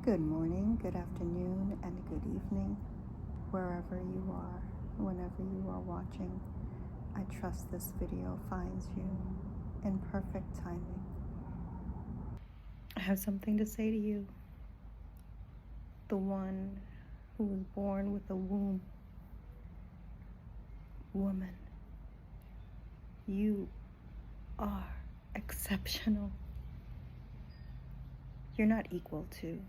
Good morning, good afternoon, and good evening, wherever you are, whenever you are watching. I trust this video finds you in perfect timing. I have something to say to you. The one who was born with a womb. Woman, you are exceptional. You're not equal to.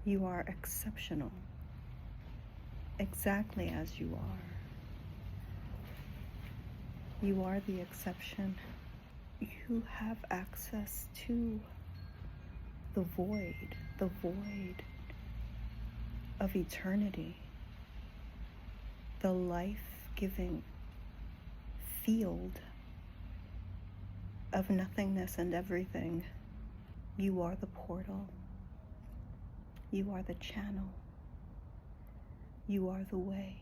You are exceptional. Exactly as you are. You are the exception. You have access to the void of eternity, the life-giving field of nothingness and everything. You are the portal. You are the channel. You are the way.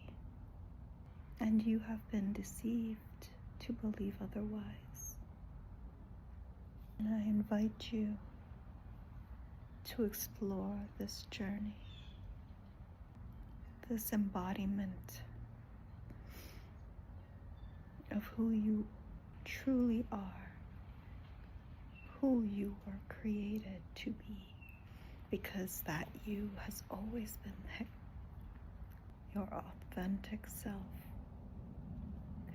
And you have been deceived to believe otherwise. And I invite you to explore this journey, this embodiment of who you truly are, who you were created to be, because that you has always been there. Your authentic self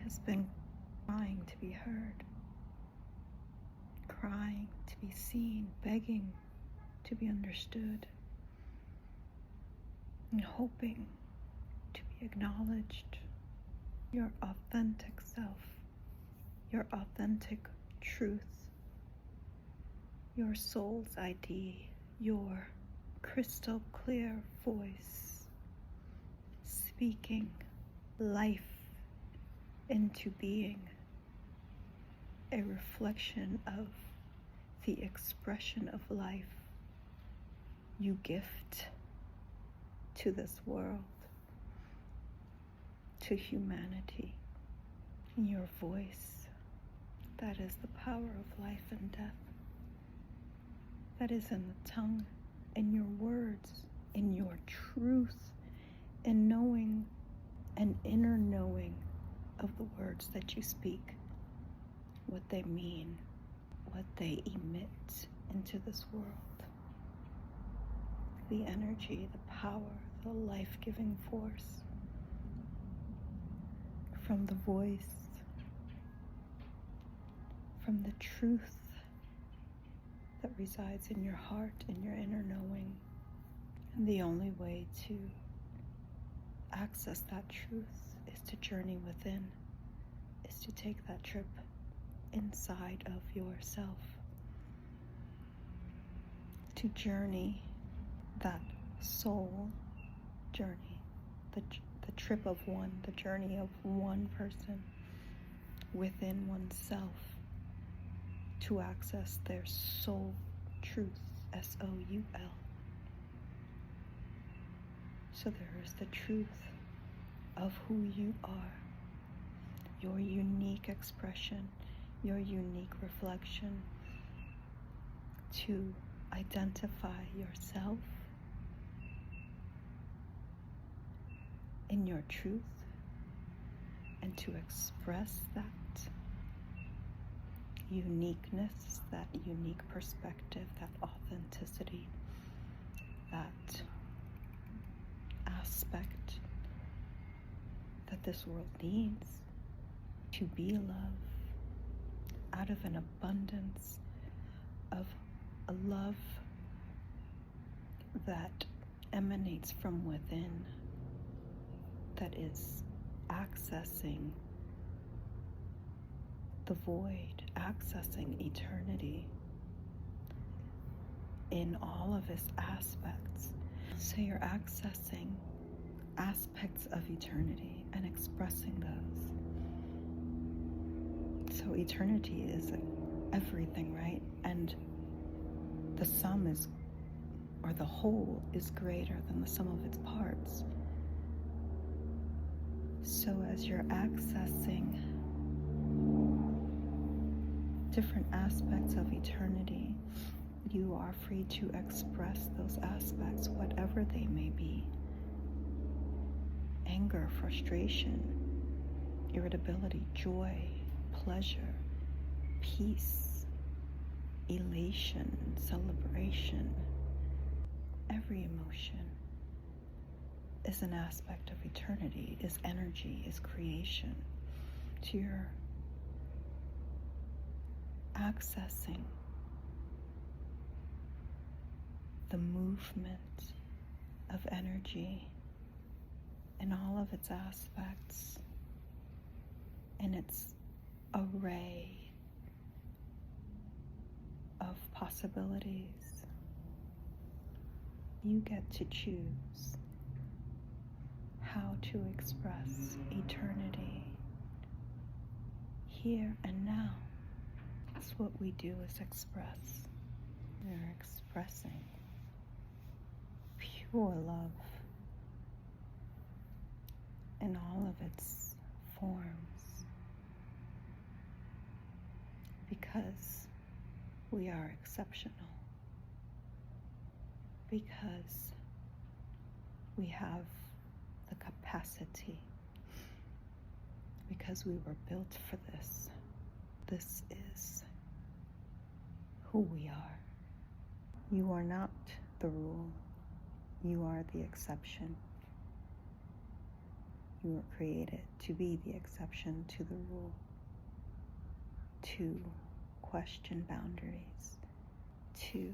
has been crying to be heard, crying to be seen, begging to be understood, and hoping to be acknowledged. Your authentic self, your authentic truth, your soul's ID, your crystal clear voice, speaking life into being, a reflection of the expression of life you gift to this world, to humanity. Your voice, that is the power of life and death, that is in the tongue, in your words, in your truth, in knowing, an inner knowing of the words that you speak, what they mean, what they emit into this world. The energy, the power, the life-giving force from the voice, from the truth that resides in your heart, in your inner knowing. And the only way to access that truth is to journey within, is to take that trip inside of yourself, to journey that soul journey, the trip of one, the journey of one person within oneself, to access their soul truth, S-O-U-L. So there is the truth of who you are, your unique expression, your unique reflection, to identify yourself in your truth and to express that uniqueness, that unique perspective, that authenticity, that aspect that this world needs to be love, out of an abundance of a love that emanates from within, that is accessing the void, accessing eternity in all of its aspects. So you're accessing aspects of eternity and expressing those. So eternity is everything, right? And the sum is, or the whole is greater than the sum of its parts. So as you're accessing different aspects of eternity, you are free to express those aspects whatever they may be. Anger, frustration, irritability, joy, pleasure, peace, elation, celebration. Every emotion is an aspect of eternity, is energy, is creation. So you're accessing the movement of energy in all of its aspects, in its array of possibilities. You get to choose how to express eternity here and now. That's what we do, is express. We're expressing pure love in all of its forms, because we are exceptional, because we have the capacity, because we were built for this. This is who we are. You are not the rule. You are the exception. You were created to be the exception to the rule, to question boundaries, to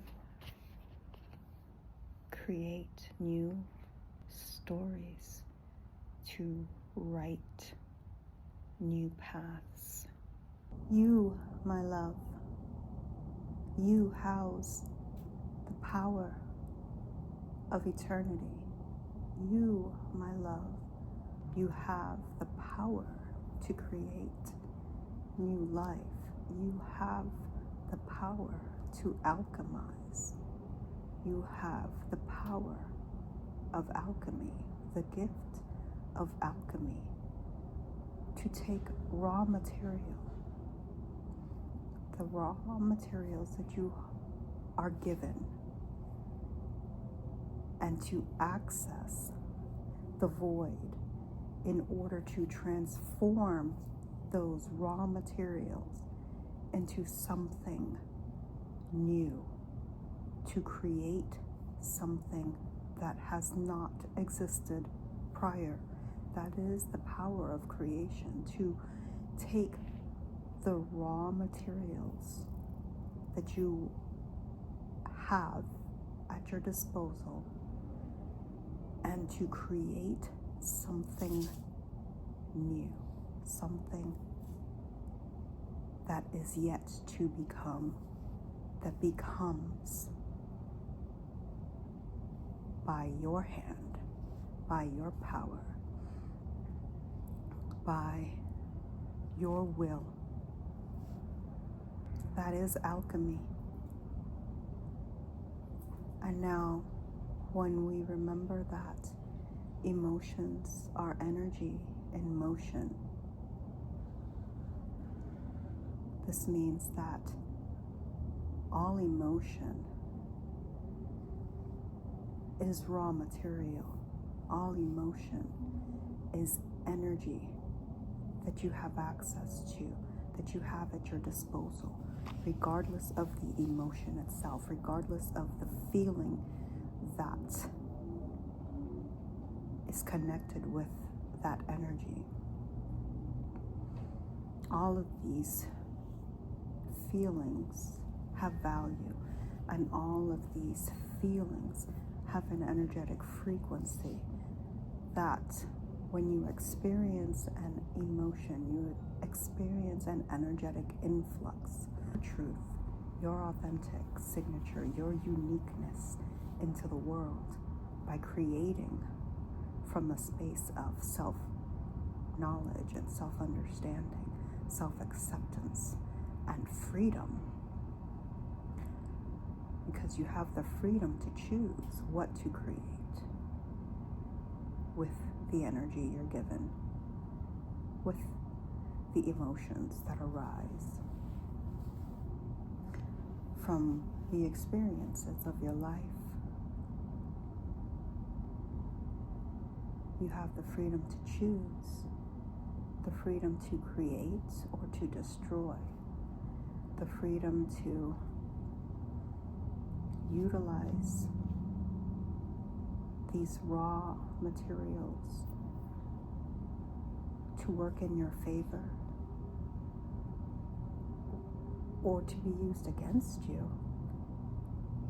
create new stories, to write new paths. You, my love, you house the power of eternity. You, my love, you have the power to create new life. You have the power to alchemize. You have the power of alchemy, the gift of alchemy, to take raw material, the raw materials that you are given, and to access the void in order to transform those raw materials into something new, to create something that has not existed prior. That is the power of creation, to take the raw materials that you have at your disposal and to create something new, something that is yet to become, that becomes by your hand, by your power, by your will. That is alchemy. And now, when we remember that emotions are energy in motion, this means that all emotion is raw material. All emotion is energy that you have access to, that you have at your disposal, regardless of the emotion itself, regardless of the feeling that is connected with that energy. All of these feelings have value, and all of these feelings have an energetic frequency that when you experience an emotion, you experience an energetic influx, truth, your authentic signature, your uniqueness into the world by creating from the space of self-knowledge and self-understanding, self-acceptance, and freedom. Because you have the freedom to choose what to create with the energy you're given, with the emotions that arise from the experiences of your life. You have the freedom to choose, the freedom to create or to destroy, the freedom to utilize these raw materials to work in your favor or to be used against you.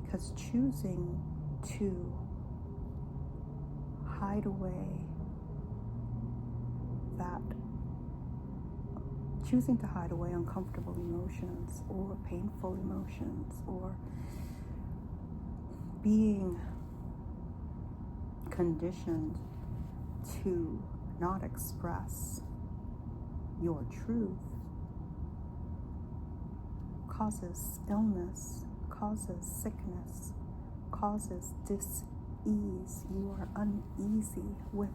Because choosing to hide away uncomfortable emotions or painful emotions, or being conditioned to not express your truth, causes illness, causes sickness, causes dis-ease. You are uneasy with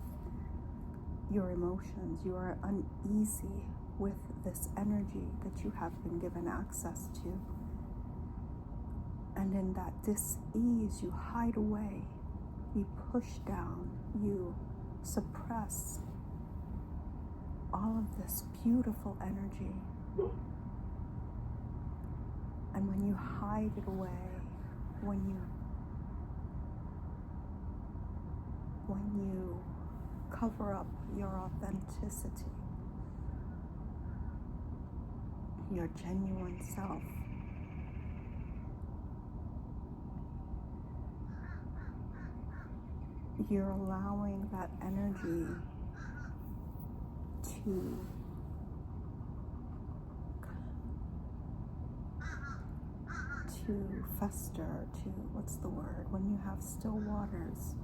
your emotions. You are uneasy with this energy that you have been given access to. And in that dis-ease, you hide away, you push down, you suppress all of this beautiful energy. And when you hide it away, when you cover up your authenticity, your genuine self, you're allowing that energy to fester, when you have still waters,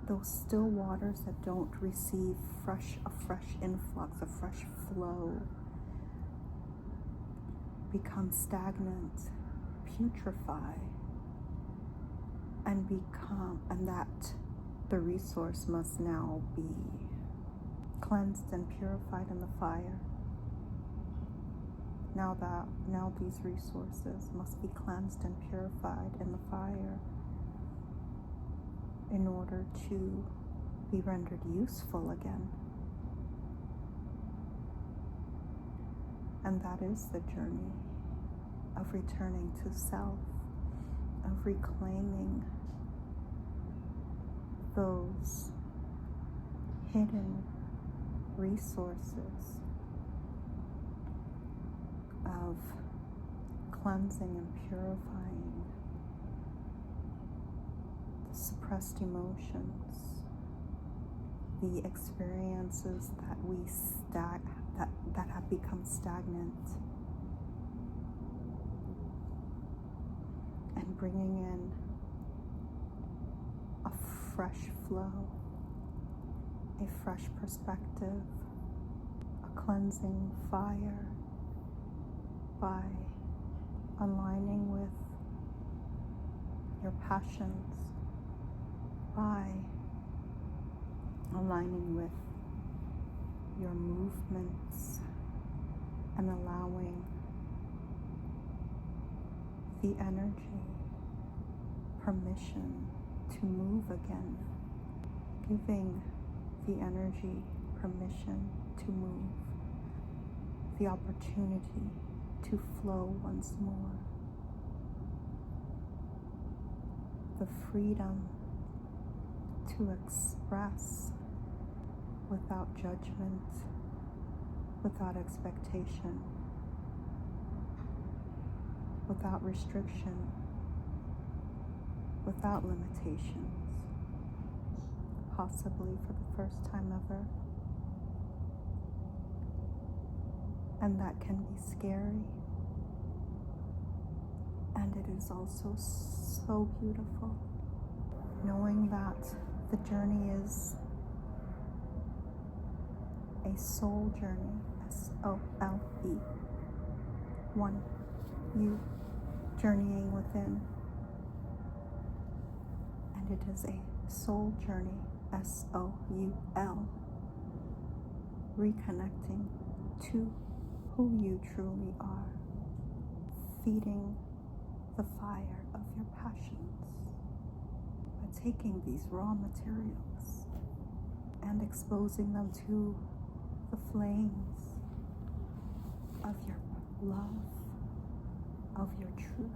those still waters that don't receive a fresh influx, a fresh flow, become stagnant, putrefy, and that the resource must now be cleansed and purified in the fire. Now these resources must be cleansed and purified in the fire in order to be rendered useful again. And that is the journey of returning to self, of reclaiming those hidden resources, of cleansing and purifying the suppressed emotions, the experiences that have become stagnant, and bringing in a fresh flow, a fresh perspective, a cleansing fire, by aligning with your passions, by aligning with your movements, and allowing the energy permission to move again, giving the energy permission to move, the opportunity to flow once more, the freedom to express without judgment, without expectation, without restriction, without limitations, possibly for the first time ever. And that can be scary. And it is also so beautiful, knowing that the journey is a soul journey, SOLE, one, you journeying within. And it is a soul journey, SOUL, reconnecting to who you truly are, feeding the fire of your passions, but taking these raw materials and exposing them to the flames of your love, of your truth,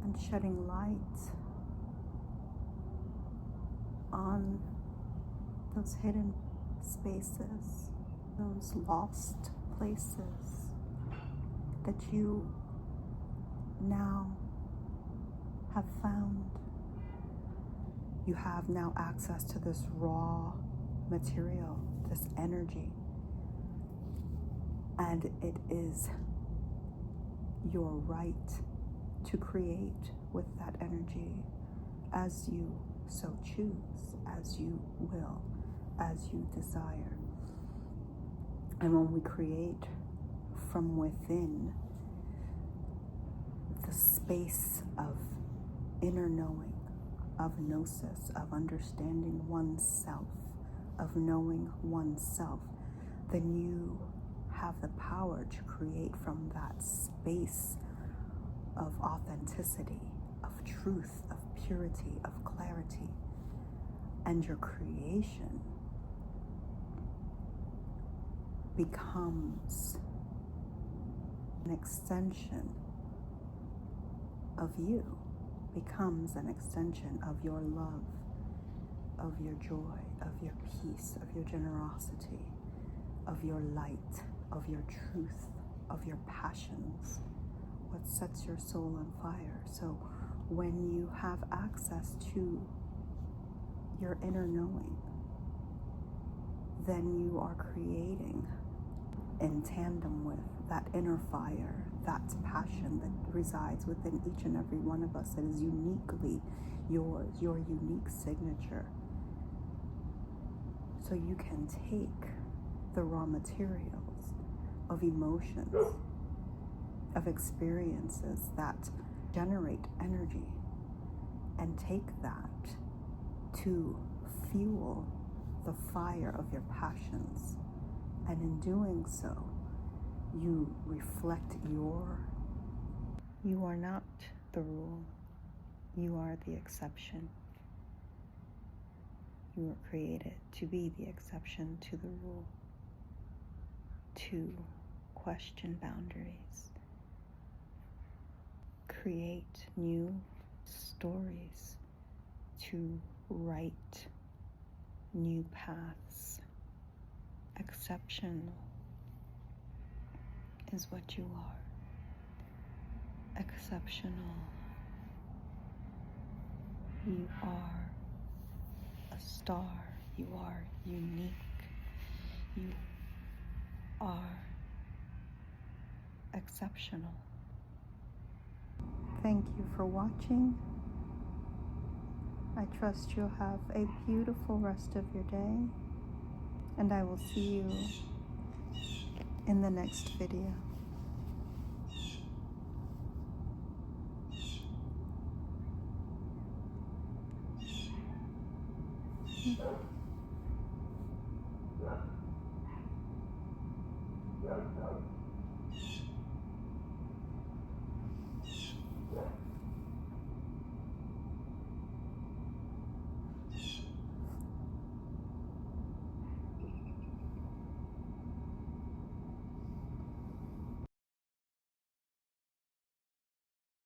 and shedding light on those hidden spaces, those lost places that you now have found. You have now access to this raw material, this energy, and it is your right to create with that energy as you so choose, as you will, as you desire. And when we create from within, the space of inner knowing, of gnosis, of understanding oneself, of knowing oneself, then you have the power to create from that space of authenticity, of truth, of purity, of clarity. And your creation becomes an extension of you, becomes an extension of your love, of your joy, of your peace, of your generosity, of your light, of your truth, of your passions, what sets your soul on fire. So when you have access to your inner knowing, then you are creating in tandem with that inner fire, that passion that resides within each and every one of us, that is uniquely yours, your unique signature. So you can take the raw materials of emotions, of experiences that generate energy, and take that to fuel the fire of your passions. And in doing so, you reflect you are not the rule, you are the exception. You were created to be the exception to the rule, to question boundaries, create new stories, to write new paths. Exceptional is what you are. Exceptional. You are a star. You are unique. You are exceptional. Thank you for watching. I trust you'll have a beautiful rest of your day, and I will see you in the next video.